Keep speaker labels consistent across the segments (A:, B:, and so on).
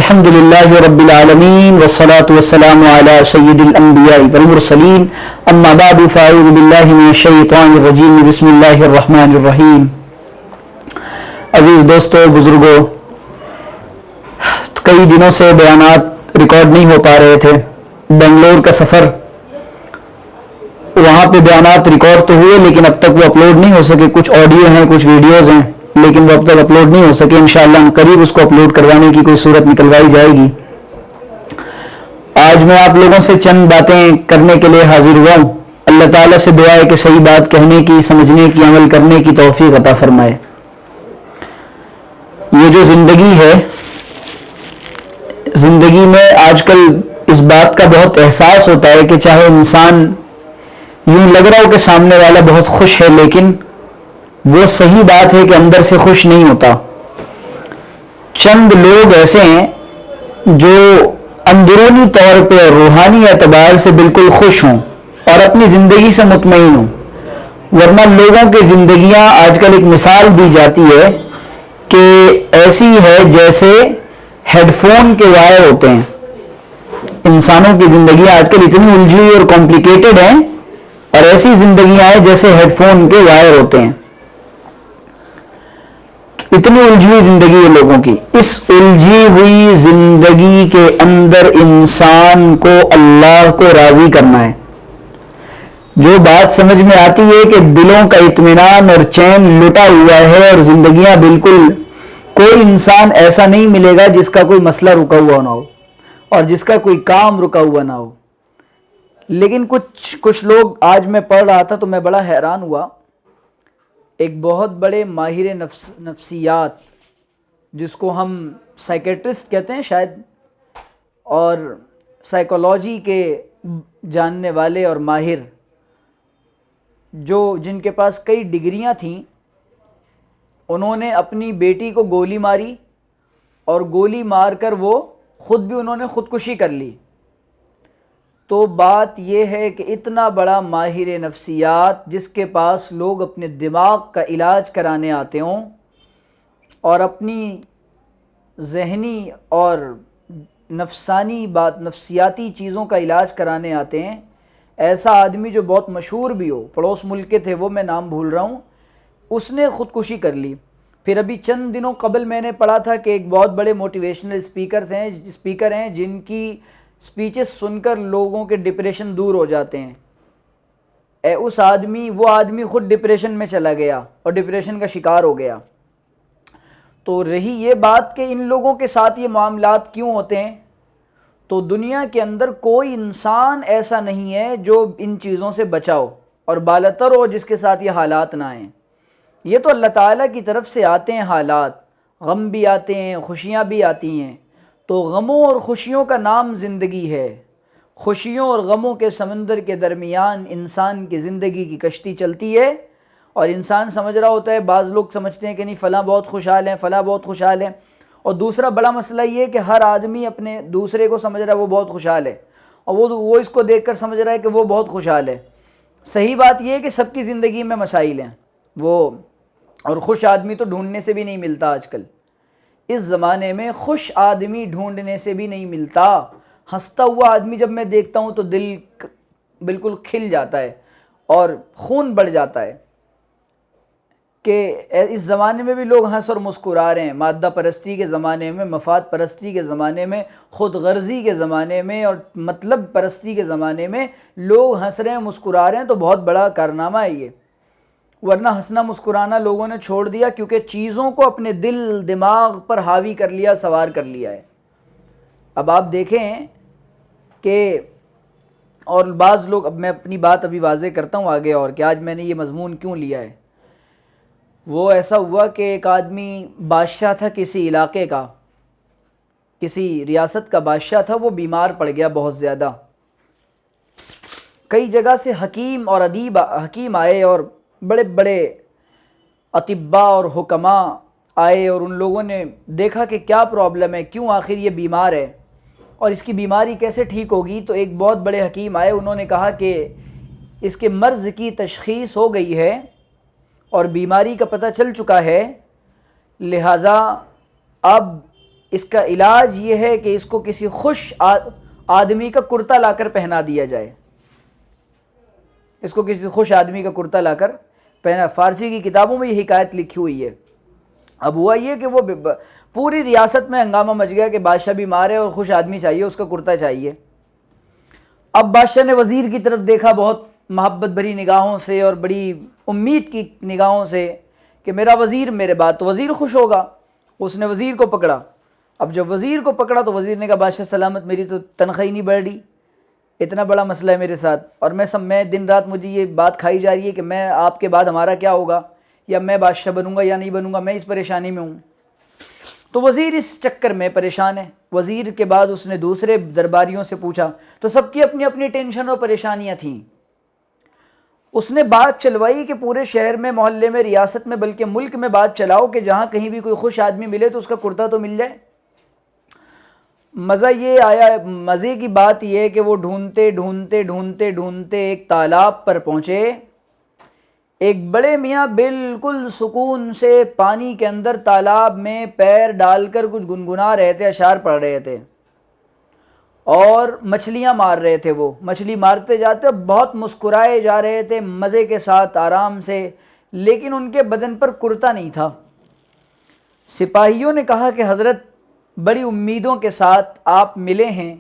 A: الحمد للہ رب العالمین والصلاة والسلام علی سید الانبیاء والمرسلین اما بعد فاعوذ باللہ من الشیطان الرجیم بسم اللہ الرحمن الرحیم۔ عزیز دوستو، بزرگوں، کئی دنوں سے بیانات ریکارڈ نہیں ہو پا رہے تھے۔ بنگلور کا سفر، وہاں پہ بیانات ریکارڈ تو ہوئے لیکن اب تک وہ اپلوڈ نہیں ہو سکے۔ کچھ آڈیو ہیں، کچھ ویڈیوز ہیں، لیکن وہ اب تک اپلوڈ نہیں ہو سکے۔ انشاءاللہ ہم قریب اس کو اپلوڈ کروانے کی کوئی صورت نکلوائی جائے گی۔ آج میں آپ لوگوں سے چند باتیں کرنے کے لیے حاضر ہوا ہوں۔ اللہ تعالیٰ سے دعا ہے کہ صحیح بات کہنے کی، سمجھنے کی، عمل کرنے کی توفیق عطا فرمائے۔ یہ جو زندگی ہے، زندگی میں آج کل اس بات کا بہت احساس ہوتا ہے کہ چاہے انسان یوں لگ رہا ہو کہ سامنے والا بہت خوش ہے، لیکن وہ صحیح بات ہے کہ اندر سے خوش نہیں ہوتا۔ چند لوگ ایسے ہیں جو اندرونی طور پہ روحانی اعتبار سے بالکل خوش ہوں اور اپنی زندگی سے مطمئن ہوں، ورنہ لوگوں کی زندگیاں آج کل ایک مثال دی جاتی ہے کہ ایسی ہے جیسے ہیڈ فون کے وائر ہوتے ہیں۔ انسانوں کی زندگیاں آج کل اتنی الجھی ہوئی اور کمپلیکیٹڈ ہیں، اور ایسی زندگیاں ہیں جیسے ہیڈ فون کے وائر ہوتے ہیں۔ اتنی الجھی ہوئی زندگی ہے لوگوں کی۔ اس الجھی ہوئی زندگی کے اندر انسان کو اللہ کو راضی کرنا ہے۔ جو بات سمجھ میں آتی ہے کہ دلوں کا اطمینان اور چین لٹا ہوا ہے اور زندگیاں بالکل، کوئی انسان ایسا نہیں ملے گا جس کا کوئی مسئلہ رکا ہوا نہ ہو اور جس کا کوئی کام رکا ہوا نہ ہو۔ لیکن کچھ لوگ، آج میں پڑھ رہا تھا تو میں بڑا حیران ہوا۔ ایک بہت بڑے ماہر نفسیات، جس کو ہم سائیکیٹرسٹ کہتے ہیں شاید، اور سائیکولوجی کے جاننے والے اور ماہر، جن کے پاس کئی ڈگریاں تھیں، انہوں نے اپنی بیٹی کو گولی ماری اور گولی مار کر وہ خود بھی انہوں نے خودکشی کر لی۔ تو بات یہ ہے کہ اتنا بڑا ماہر نفسیات، جس کے پاس لوگ اپنے دماغ کا علاج کرانے آتے ہوں اور اپنی ذہنی اور نفسیاتی چیزوں کا علاج کرانے آتے ہیں، ایسا آدمی جو بہت مشہور بھی ہو، پڑوس ملک کے تھے وہ، میں نام بھول رہا ہوں، اس نے خودکشی کر لی۔ پھر ابھی چند دنوں قبل میں نے پڑھا تھا کہ ایک بہت بڑے موٹیویشنل اسپیکر ہیں جن کی سپیچز سن کر لوگوں کے ڈپریشن دور ہو جاتے ہیں۔ وہ آدمی خود ڈپریشن میں چلا گیا اور ڈپریشن کا شکار ہو گیا۔ تو رہی یہ بات کہ ان لوگوں کے ساتھ یہ معاملات کیوں ہوتے ہیں، تو دنیا کے اندر کوئی انسان ایسا نہیں ہے جو ان چیزوں سے بچا ہو اور بالاتر ہو جس کے ساتھ یہ حالات نہ آئیں۔ یہ تو اللہ تعالیٰ کی طرف سے آتے ہیں حالات، غم بھی آتے ہیں، خوشیاں بھی آتی ہیں۔ تو غموں اور خوشیوں کا نام زندگی ہے۔ خوشیوں اور غموں کے سمندر کے درمیان انسان کی زندگی کی کشتی چلتی ہے، اور انسان سمجھ رہا ہوتا ہے، بعض لوگ سمجھتے ہیں کہ نہیں فلاں بہت خوشحال ہیں، فلاں بہت خوشحال ہیں، اور دوسرا بڑا مسئلہ یہ ہے کہ ہر آدمی اپنے دوسرے کو سمجھ رہا ہے وہ بہت خوشحال ہے، اور وہ اس کو دیکھ کر سمجھ رہا ہے کہ وہ بہت خوشحال ہے۔ صحیح بات یہ ہے کہ سب کی زندگی میں مسائل ہیں، اور خوش آدمی تو ڈھونڈنے سے بھی نہیں ملتا آج کل۔ اس زمانے میں خوش آدمی ڈھونڈنے سے بھی نہیں ملتا۔ ہنستا ہوا آدمی جب میں دیکھتا ہوں تو دل بالکل کھل جاتا ہے اور خون بڑھ جاتا ہے کہ اس زمانے میں بھی لوگ ہنس اور مسکرا رہے ہیں۔ مادہ پرستی کے زمانے میں، مفاد پرستی کے زمانے میں، خود غرضی کے زمانے میں اور مطلب پرستی کے زمانے میں لوگ ہنس رہے ہیں، مسکرا رہے ہیں، تو بہت بڑا کارنامہ ہے یہ۔ ورنہ ہنسنا مسکرانا لوگوں نے چھوڑ دیا، کیونکہ چیزوں کو اپنے دل دماغ پر حاوی کر لیا، سوار کر لیا ہے۔ اب آپ دیکھیں کہ، اور بعض لوگ، اب میں اپنی بات ابھی واضح کرتا ہوں آگے، اور کہ آج میں نے یہ مضمون کیوں لیا ہے۔ وہ ایسا ہوا کہ ایک آدمی بادشاہ تھا کسی علاقے کا، کسی ریاست کا بادشاہ تھا، وہ بیمار پڑ گیا بہت زیادہ۔ کئی جگہ سے حکیم آئے اور بڑے بڑے اطباء اور حکماء آئے، اور ان لوگوں نے دیکھا کہ کیا پرابلم ہے، کیوں آخر یہ بیمار ہے اور اس کی بیماری کیسے ٹھیک ہوگی۔ تو ایک بہت بڑے حکیم آئے، انہوں نے کہا کہ اس کے مرض کی تشخیص ہو گئی ہے اور بیماری کا پتہ چل چکا ہے، لہذا اب اس کا علاج یہ ہے کہ اس کو کسی خوش آدمی کا کرتا لا کر پہنا دیا جائے، اس کو کسی خوش آدمی کا کرتا لا کر پہنا. فارسی کی کتابوں میں یہ حکایت لکھی ہوئی ہے. اب ہوا یہ کہ وہ پوری ریاست میں ہنگامہ مچ گیا کہ بادشاہ بیمار ہے اور خوش آدمی چاہیے، اس کا کرتا چاہیے. اب بادشاہ نے وزیر کی طرف دیکھا بہت محبت بھری نگاہوں سے اور بڑی امید کی نگاہوں سے کہ میرا وزیر میرے بعد تو وزیر خوش ہوگا. اس نے وزیر کو پکڑا. اب جب وزیر کو پکڑا تو وزیر نے کہا بادشاہ سلامت، میری تو تنخواہ ہی نہیں بڑھ رہی، اتنا بڑا مسئلہ ہے میرے ساتھ، اور میں دن رات مجھے یہ بات کھائی جا رہی ہے کہ میں آپ کے بعد ہمارا کیا ہوگا، یا میں بادشاہ بنوں گا یا نہیں بنوں گا، میں اس پریشانی میں ہوں. تو وزیر اس چکر میں پریشان ہے. وزیر کے بعد اس نے دوسرے درباریوں سے پوچھا تو سب کی اپنی اپنی ٹینشن اور پریشانیاں تھیں. اس نے بات چلوائی کہ پورے شہر میں، محلے میں، ریاست میں، بلکہ ملک میں بات چلاؤ کہ جہاں کہیں بھی کوئی خوش آدمی ملے تو اس کا کرتا تو مل جائے. مزہ یہ آیا، مزے کی بات یہ ہے کہ وہ ڈھونڈتے ڈھونڈتے ڈھونڈتے ڈھونڈتے ایک تالاب پر پہنچے. ایک بڑے میاں بالکل سکون سے پانی کے اندر تالاب میں پیر ڈال کر کچھ گنگنا رہے تھے، اشعار پڑھ رہے تھے اور مچھلیاں مار رہے تھے. وہ مچھلی مارتے جاتے بہت مسکرائے جا رہے تھے مزے کے ساتھ آرام سے، لیکن ان کے بدن پر کرتا نہیں تھا. سپاہیوں نے کہا کہ حضرت بڑی امیدوں کے ساتھ آپ ملے ہیں،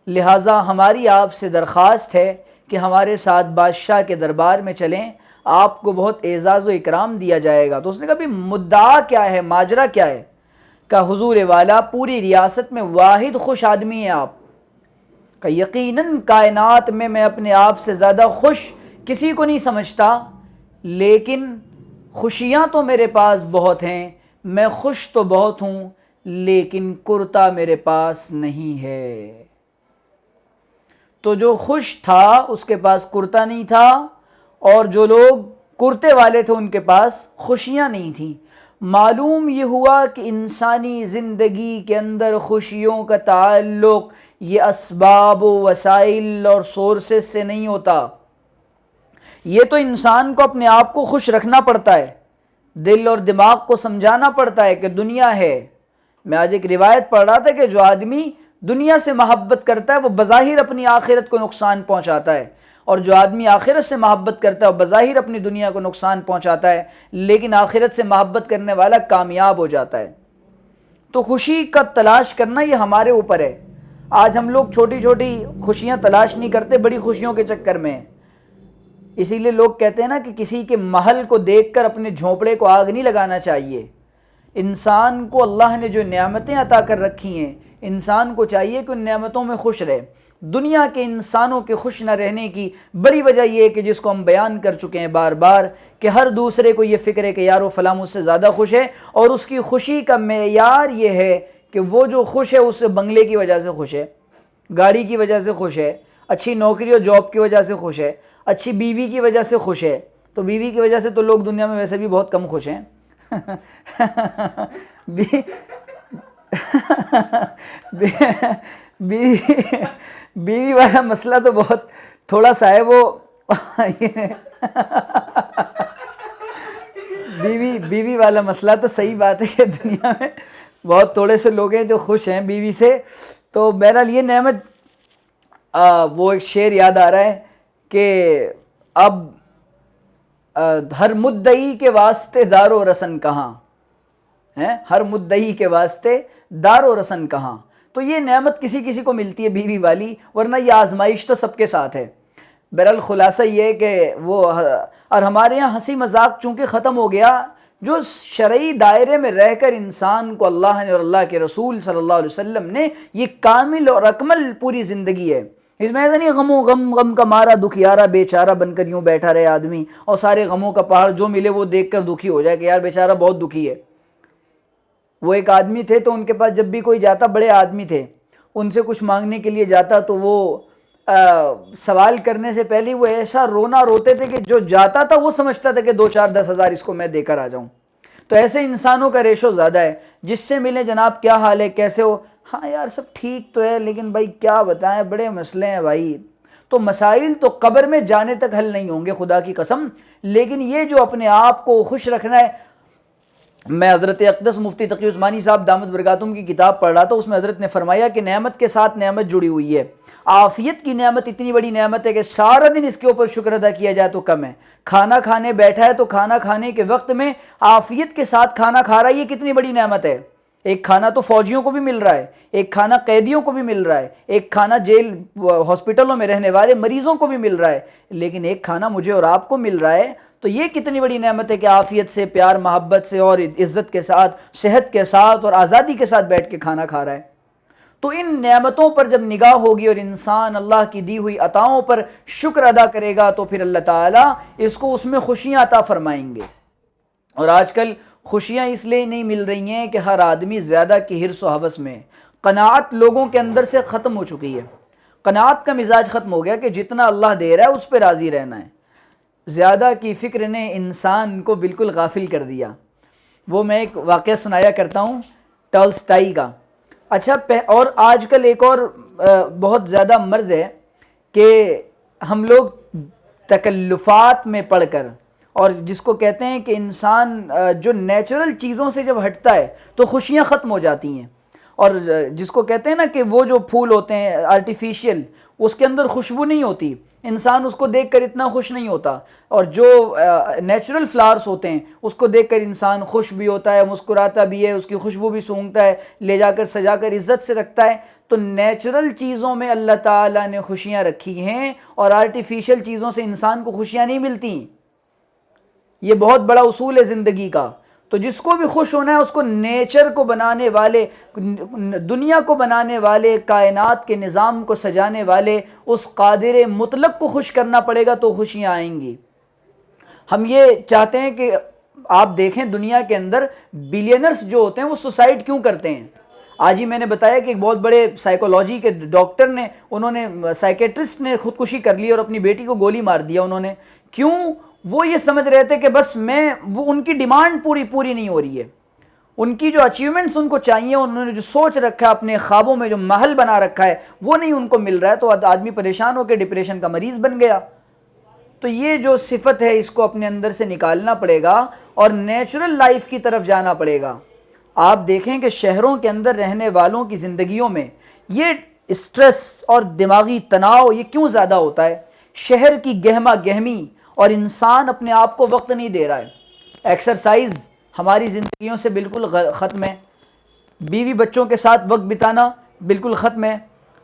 A: لہٰذا ہماری آپ سے درخواست ہے کہ ہمارے ساتھ بادشاہ کے دربار میں چلیں، آپ کو بہت اعزاز و اکرام دیا جائے گا. تو اس نے کہا بھی مدعا کیا ہے، ماجرا کیا ہے؟ کہ حضور والا پوری ریاست میں واحد خوش آدمی ہیں آپ. کہ یقیناً کائنات میں اپنے آپ سے زیادہ خوش کسی کو نہیں سمجھتا، لیکن خوشیاں تو میرے پاس بہت ہیں، میں خوش تو بہت ہوں، لیکن کرتا میرے پاس نہیں ہے. تو جو خوش تھا اس کے پاس کرتا نہیں تھا، اور جو لوگ کرتے والے تھے ان کے پاس خوشیاں نہیں تھیں. معلوم یہ ہوا کہ انسانی زندگی کے اندر خوشیوں کا تعلق یہ اسباب و وسائل اور سورسز سے نہیں ہوتا. یہ تو انسان کو اپنے آپ کو خوش رکھنا پڑتا ہے، دل اور دماغ کو سمجھانا پڑتا ہے کہ دنیا ہے. میں آج ایک روایت پڑھ رہا تھا کہ جو آدمی دنیا سے محبت کرتا ہے وہ بظاہر اپنی آخرت کو نقصان پہنچاتا ہے، اور جو آدمی آخرت سے محبت کرتا ہے وہ بظاہر اپنی دنیا کو نقصان پہنچاتا ہے، لیکن آخرت سے محبت کرنے والا کامیاب ہو جاتا ہے. تو خوشی کا تلاش کرنا یہ ہمارے اوپر ہے. آج ہم لوگ چھوٹی چھوٹی خوشیاں تلاش نہیں کرتے، بڑی خوشیوں کے چکر میں. اسی لیے لوگ کہتے ہیں نا کہ کسی کے محل کو دیکھ کر اپنے جھونپڑے کو آگ نہیں لگانا چاہیے. انسان کو اللہ نے جو نعمتیں عطا کر رکھی ہیں، انسان کو چاہیے کہ ان نعمتوں میں خوش رہے. دنیا کے انسانوں کے خوش نہ رہنے کی بڑی وجہ یہ ہے کہ جس کو ہم بیان کر چکے ہیں بار بار، کہ ہر دوسرے کو یہ فکر ہے کہ یار وہ فلاں مجھ سے زیادہ خوش ہے، اور اس کی خوشی کا معیار یہ ہے کہ وہ جو خوش ہے اس بنگلے کی وجہ سے خوش ہے، گاڑی کی وجہ سے خوش ہے، اچھی نوکری اور جاب کی وجہ سے خوش ہے، اچھی بیوی کی وجہ سے خوش ہے. تو بیوی کی وجہ سے تو لوگ دنیا میں ویسے بھی بہت کم خوش ہیں. بیوی والا مسئلہ تو بہت تھوڑا سا ہے. وہ بیوی والا مسئلہ تو صحیح بات ہے کہ دنیا میں بہت تھوڑے سے لوگ ہیں جو خوش ہیں بیوی سے. تو بہرحال یہ نعمت، وہ ایک شعر یاد آ رہا ہے کہ اب ہر مدعی کے واسطے دار و رسن کہاں ہے، ہر مدعی کے واسطے دار و رسن کہاں. تو یہ نعمت کسی کسی کو ملتی ہے بیوی والی، ورنہ یہ آزمائش تو سب کے ساتھ ہے. بہرحال خلاصہ یہ ہے کہ وہ، اور ہمارے یہاں ہنسی مذاق چونکہ ختم ہو گیا. جو شرعی دائرے میں رہ کر انسان کو اللہ نے اور اللہ کے رسول صلی اللہ علیہ وسلم نے یہ کامل اور اکمل پوری زندگی ہے، اس میں ایسا نہیں غم کا مارا دکھیارا بیچارہ بن کر یوں بیٹھا رہے آدمی اور سارے غموں کا پہاڑ جو ملے وہ دیکھ کر دکھی ہو جائے کہ یار بیچارہ بہت دکھی ہے. وہ ایک آدمی تھے تو ان کے پاس جب بھی کوئی جاتا، بڑے آدمی تھے، ان سے کچھ مانگنے کے لیے جاتا تو وہ سوال کرنے سے پہلے وہ ایسا رونا روتے تھے کہ جو جاتا تھا وہ سمجھتا تھا کہ 2-4-10 ہزار اس کو میں دے کر آ جاؤں. تو ایسے انسانوں کا ریشو زیادہ ہے. جس سے ملے جناب کیا حال ہے، کیسے ہو، ہاں یار سب ٹھیک تو ہے لیکن بھائی کیا بتائیں بڑے مسئلے ہیں بھائی. تو مسائل تو قبر میں جانے تک حل نہیں ہوں گے خدا کی قسم، لیکن یہ جو اپنے آپ کو خوش رکھنا ہے. میں حضرت اقدس مفتی تقی عثمانی صاحب دامت برکاتہم کی کتاب پڑھ رہا تھا، اس میں حضرت نے فرمایا کہ نعمت کے ساتھ نعمت جڑی ہوئی ہے۔ عافیت کی نعمت اتنی بڑی نعمت ہے کہ سارا دن اس کے اوپر شکر ادا کیا جائے تو کم ہے۔ کھانا کھانے بیٹھا ہے تو کھانا کھانے کے وقت میں عافیت کے ساتھ کھانا کھا رہا ہے، یہ کتنی بڑی نعمت ہے۔ ایک کھانا تو فوجیوں کو بھی مل رہا ہے، ایک کھانا قیدیوں کو بھی مل رہا ہے، ایک کھانا جیل ہاسپٹلوں میں رہنے والے مریضوں کو بھی مل رہا ہے، لیکن ایک کھانا مجھے اور آپ کو مل رہا ہے، تو یہ کتنی بڑی نعمت ہے کہ عافیت سے، پیار محبت سے اور عزت کے ساتھ، صحت کے ساتھ اور آزادی کے ساتھ بیٹھ کے کھانا کھا رہا ہے۔ تو ان نعمتوں پر جب نگاہ ہوگی اور انسان اللہ کی دی ہوئی عطاؤں پر شکر ادا کرے گا تو پھر اللہ تعالیٰ اس کو اس میں خوشیاں عطا فرمائیں گے۔ اور آج کل خوشیاں اس لیے نہیں مل رہی ہیں کہ ہر آدمی زیادہ کی حرص و ہوس میں، قناعت لوگوں کے اندر سے ختم ہو چکی ہے۔ قناعت کا مزاج ختم ہو گیا کہ جتنا اللہ دے رہا ہے اس پہ راضی رہنا ہے۔ زیادہ کی فکر نے انسان کو بالکل غافل کر دیا۔ وہ میں ایک واقعہ سنایا کرتا ہوں ٹالسٹائی کا۔ اچھا، اور آج کل ایک اور بہت زیادہ مرض ہے کہ ہم لوگ تکلفات میں پڑھ کر، اور جس کو کہتے ہیں کہ انسان جو نیچرل چیزوں سے جب ہٹتا ہے تو خوشیاں ختم ہو جاتی ہیں، اور جس کو کہتے ہیں نا کہ وہ جو پھول ہوتے ہیں آرٹیفیشیل، اس کے اندر خوشبو نہیں ہوتی، انسان اس کو دیکھ کر اتنا خوش نہیں ہوتا، اور جو نیچرل فلاورز ہوتے ہیں اس کو دیکھ کر انسان خوش بھی ہوتا ہے، مسکراتا بھی ہے، اس کی خوشبو بھی سونگھتا ہے، لے جا کر سجا کر عزت سے رکھتا ہے۔ تو نیچرل چیزوں میں اللہ تعالیٰ نے خوشیاں رکھی ہیں، اور آرٹیفیشیل چیزوں سے انسان کو خوشیاں نہیں ملتی۔ یہ بہت بڑا اصول ہے زندگی کا۔ تو جس کو بھی خوش ہونا ہے اس کو نیچر کو بنانے والے، دنیا کو بنانے والے، کائنات کے نظام کو سجانے والے اس قادر مطلق کو خوش کرنا پڑے گا تو خوشیاں آئیں گی۔ ہم یہ چاہتے ہیں کہ آپ دیکھیں دنیا کے اندر بلینرز جو ہوتے ہیں وہ سوسائڈ کیوں کرتے ہیں۔ آج ہی میں نے بتایا کہ ایک بہت بڑے سائیکولوجی کے ڈاکٹر نے، انہوں نے سائیکیٹرسٹ نے خودکشی کر لی اور اپنی بیٹی کو گولی مار دیا انہوں نے۔ کیوں؟ وہ یہ سمجھ رہے تھے کہ بس وہ ان کی ڈیمانڈ پوری نہیں ہو رہی ہے، ان کی جو اچیومنٹس ان کو چاہیے، انہوں نے جو سوچ رکھا ہے، اپنے خوابوں میں جو محل بنا رکھا ہے وہ نہیں ان کو مل رہا ہے، تو آدمی پریشان ہو کے ڈپریشن کا مریض بن گیا۔ تو یہ جو صفت ہے اس کو اپنے اندر سے نکالنا پڑے گا اور نیچرل لائف کی طرف جانا پڑے گا۔ آپ دیکھیں کہ شہروں کے اندر رہنے والوں کی زندگیوں میں یہ اسٹریس اور دماغی تناؤ یہ کیوں زیادہ ہوتا ہے؟ شہر کی گہما گہمی، اور انسان اپنے آپ کو وقت نہیں دے رہا ہے۔ ایکسرسائز ہماری زندگیوں سے بالکل ختم ہے، بیوی بچوں کے ساتھ وقت بتانا بالکل ختم ہے،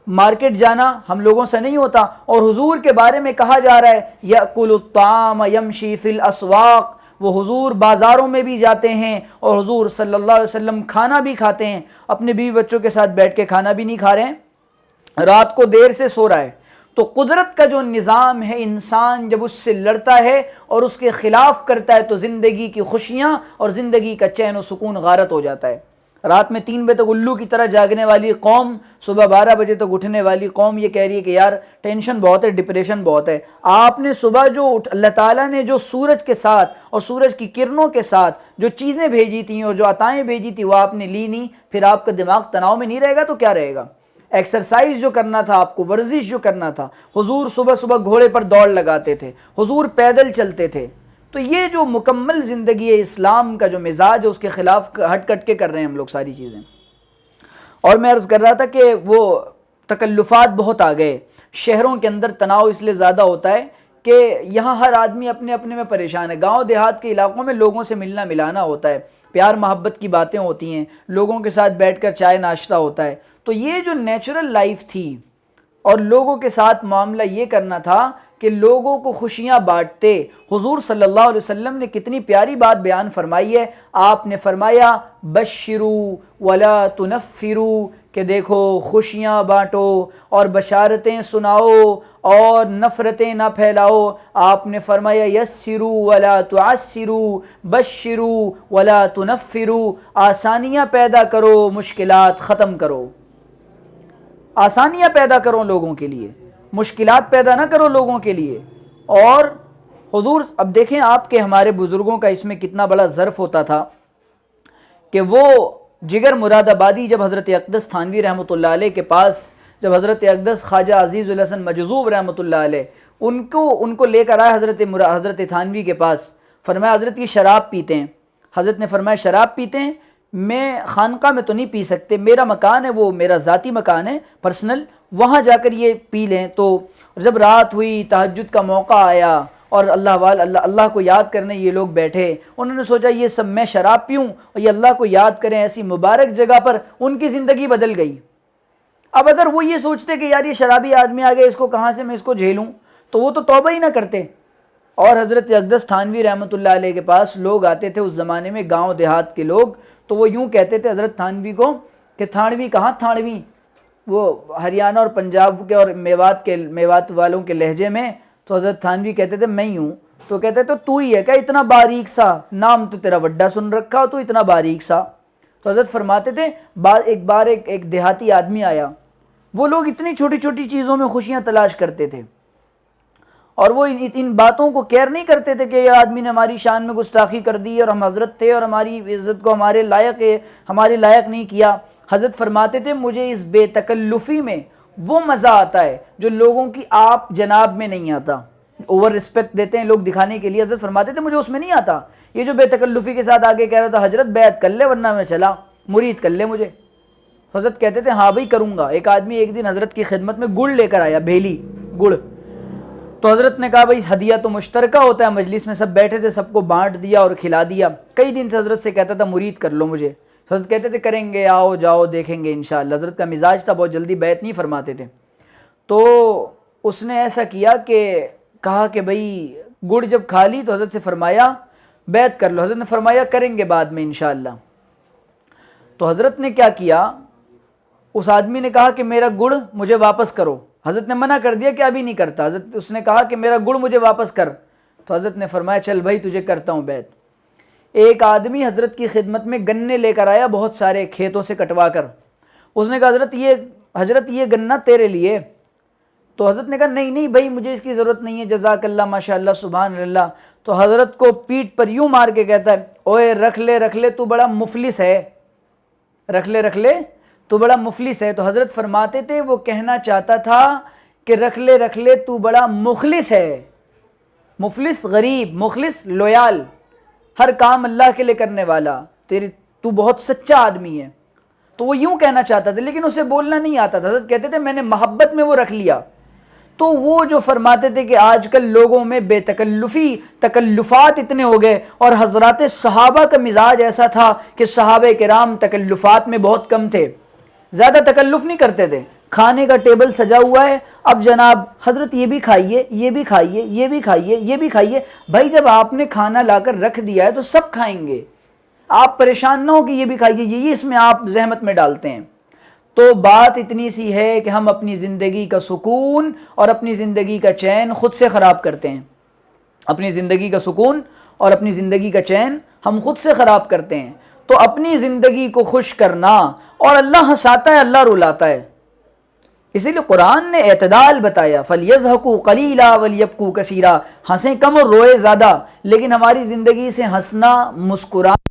A: مارکیٹ جانا ہم لوگوں سے نہیں ہوتا، اور حضور کے بارے میں کہا جا رہا ہے یأکل الطعام یمشی فی الاسواق، وہ حضور بازاروں میں بھی جاتے ہیں اور حضور صلی اللہ علیہ وسلم کھانا بھی کھاتے ہیں، اپنے بیوی بچوں کے ساتھ بیٹھ کے کھانا بھی نہیں کھا رہے ہیں، رات کو دیر سے سو رہا ہے۔ تو قدرت کا جو نظام ہے، انسان جب اس سے لڑتا ہے اور اس کے خلاف کرتا ہے تو زندگی کی خوشیاں اور زندگی کا چین و سکون غارت ہو جاتا ہے۔ رات میں 3 بجے تک الو کی طرح جاگنے والی قوم، صبح 12 بجے تک اٹھنے والی قوم یہ کہہ رہی ہے کہ یار ٹینشن بہت ہے، ڈپریشن بہت ہے۔ آپ نے صبح جو اللہ تعالیٰ نے جو سورج کے ساتھ اور سورج کی کرنوں کے ساتھ جو چیزیں بھیجی تھیں اور جو عطائیں بھیجی تھیں وہ آپ نے لی نہیں، پھر آپ کا دماغ تناؤ میں نہیں رہے گا تو کیا رہے گا؟ ایکسرسائز جو کرنا تھا آپ کو، ورزش جو کرنا تھا، حضور صبح صبح گھوڑے پر دوڑ لگاتے تھے، حضور پیدل چلتے تھے۔ تو یہ جو مکمل زندگی ہے، اسلام کا جو مزاج ہے اس کے خلاف ہٹ کٹ کے کر رہے ہیں ہم لوگ ساری چیزیں۔ اور میں عرض کر رہا تھا کہ وہ تکلفات بہت آ گئے، شہروں کے اندر تناؤ اس لیے زیادہ ہوتا ہے کہ یہاں ہر آدمی اپنے اپنے میں پریشان ہے۔ گاؤں دیہات کے علاقوں میں لوگوں سے ملنا ملانا ہوتا ہے، پیار محبت کی باتیں ہوتی ہیں، لوگوں کے ساتھ بیٹھ کر چائے ناشتہ ہوتا ہے۔ تو یہ جو نیچرل لائف تھی اور لوگوں کے ساتھ معاملہ یہ کرنا تھا کہ لوگوں کو خوشیاں بانٹتے، حضور صلی اللہ علیہ وسلم نے کتنی پیاری بات بیان فرمائی ہے۔ آپ نے فرمایا بشروا ولا تنفروا، کہ دیکھو خوشیاں بانٹو اور بشارتیں سناؤ اور نفرتیں نہ پھیلاؤ۔ آپ نے فرمایا یسروا ولا تعسروا بشروا ولا تنفروا، آسانیاں پیدا کرو مشکلات ختم کرو، آسانیاں پیدا کرو لوگوں کے لیے، مشکلات پیدا نہ کرو لوگوں کے لیے۔ اور حضور اب دیکھیں آپ کے ہمارے بزرگوں کا اس میں کتنا بڑا ظرف ہوتا تھا کہ وہ جگر مراد آبادی جب حضرت اقدس تھانوی رحمۃ اللہ علیہ کے پاس، جب حضرت اقدس خواجہ عزیز الحسن مجذوب رحمۃ اللہ علیہ ان کو لے کر آئے حضرت تھانوی کے پاس، فرمایا حضرت کی شراب پیتے ہیں، حضرت نے فرمایا شراب پیتے ہیں؟ میں خانقاہ میں تو نہیں پی سکتے، میرا مکان ہے، وہ میرا ذاتی مکان ہے پرسنل، وہاں جا کر یہ پی لیں۔ تو جب رات ہوئی، تہجد کا موقع آیا اور اللہ کو یاد کرنے یہ لوگ بیٹھے، انہوں نے سوچا یہ سب میں شراب پیوں اور یہ اللہ کو یاد کریں، ایسی مبارک جگہ پر ان کی زندگی بدل گئی۔ اب اگر وہ یہ سوچتے کہ یار یہ شرابی آدمی آ گیا، اس کو کہاں سے میں اس کو جھیلوں، تو وہ تو توبہ ہی نہ کرتے۔ اور حضرت اقدس تھانوی رحمۃ اللہ علیہ کے پاس لوگ آتے تھے اس زمانے میں، گاؤں دیہات کے لوگ، تو وہ یوں کہتے تھے حضرت تھانوی کو کہ تھانوی کہاں تھانوی، وہ ہریانہ اور پنجاب کے اور میوات والوں کے لہجے میں، تو حضرت تھانوی کہتے تھے میں ہی ہوں، تو کہتے تھے تو ہی ہے کیا اتنا باریک سا، نام تو تیرا وڈا سن رکھا، تو اتنا باریک سا۔ تو حضرت فرماتے تھے ایک بار ایک دیہاتی آدمی آیا، وہ لوگ اتنی چھوٹی چھوٹی چیزوں میں خوشیاں تلاش کرتے تھے اور وہ ان باتوں کو کیئر نہیں کرتے تھے کہ یہ آدمی نے ہماری شان میں گستاخی کر دی اور ہم حضرت تھے اور ہماری عزت کو ہمارے لائق نہیں کیا۔ حضرت فرماتے تھے مجھے اس بے تکلفی میں وہ مزہ آتا ہے جو لوگوں کی آپ جناب میں نہیں آتا۔ اوور رسپیکٹ دیتے ہیں لوگ دکھانے کے لیے، حضرت فرماتے تھے مجھے اس میں نہیں آتا، یہ جو بے تکلفی کے ساتھ آگے کہہ رہا تھا حضرت بیعت کر لے ورنہ میں چلا، مرید کر لے مجھے۔ حضرت کہتے تھے ہاں بھائی کروں گا۔ ایک آدمی ایک دن حضرت کی خدمت میں گڑ لے کر آیا، بھیلی گڑ، تو حضرت نے کہا بھائی ہدیہ تو مشترکہ ہوتا ہے، مجلس میں سب بیٹھے تھے، سب کو بانٹ دیا اور کھلا دیا۔ کئی دن سے حضرت سے کہتا تھا مرید کر لو مجھے، حضرت کہتے تھے کریں گے، آؤ جاؤ دیکھیں گے انشاءاللہ۔ حضرت کا مزاج تھا بہت جلدی بیعت نہیں فرماتے تھے، تو اس نے ایسا کیا کہ کہا کہ بھائی گڑ جب کھا لی تو حضرت سے فرمایا بیعت کر لو، حضرت نے فرمایا کریں گے بعد میں انشاءاللہ۔ تو حضرت نے کیا کیا، اس آدمی نے کہا کہ میرا گڑ مجھے واپس کرو، حضرت نے منع کر دیا کہ ابھی نہیں کرتا، اس نے کہا کہ میرا گڑ مجھے واپس کر، تو حضرت نے فرمایا چل بھائی تجھے کرتا ہوں بیعت۔ ایک آدمی حضرت کی خدمت میں گنے لے کر آیا بہت سارے کھیتوں سے کٹوا کر، اس نے کہا حضرت یہ گنا تیرے لیے، تو حضرت نے کہا نہیں بھائی مجھے اس کی ضرورت نہیں ہے، جزاک اللہ ماشاءاللہ سبحان اللہ۔ تو حضرت کو پیٹھ پر یوں مار کے کہتا ہے اوئے رکھ لے تو بڑا مفلس ہے، رکھ لے تو بڑا مفلس ہے۔ تو حضرت فرماتے تھے وہ کہنا چاہتا تھا کہ رکھ لے تو بڑا مخلص ہے، مفلس غریب، مخلص لویال، ہر کام اللہ کے لیے کرنے والا، تو بہت سچا آدمی ہے۔ تو وہ یوں کہنا چاہتا تھا لیکن اسے بولنا نہیں آتا تھا۔ حضرت کہتے تھے میں نے محبت میں وہ رکھ لیا۔ تو وہ جو فرماتے تھے کہ آج کل لوگوں میں بے تکلفات اتنے ہو گئے، اور حضرات صحابہ کا مزاج ایسا تھا کہ صحابہ کرام تکلفات میں بہت کم تھے، زیادہ تکلف نہیں کرتے تھے۔ کھانے کا ٹیبل سجا ہوا ہے، اب جناب حضرت یہ بھی کھائیے، یہ بھی کھائیے، یہ بھی کھائیے، یہ بھی کھائیے۔ بھائی جب آپ نے کھانا لا کر رکھ دیا ہے تو سب کھائیں گے، آپ پریشان نہ ہو کہ یہ بھی کھائیے، یہ اس میں آپ زحمت میں ڈالتے ہیں۔ تو بات اتنی سی ہے کہ ہم اپنی زندگی کا سکون اور اپنی زندگی کا چین خود سے خراب کرتے ہیں، اپنی زندگی کا سکون اور اپنی زندگی کا چین ہم خود سے خراب کرتے ہیں۔ تو اپنی زندگی کو خوش کرنا، اور اللہ ہنساتا ہے اللہ رلاتا ہے، اسی لیے قرآن نے اعتدال بتایا، فَلْيَضْحَكُوا قَلِيلًا وَلْيَبْكُوا كَثِيرًا، ہنسیں کم اور روئے زیادہ، لیکن ہماری زندگی سے ہنسنا، مسکرانا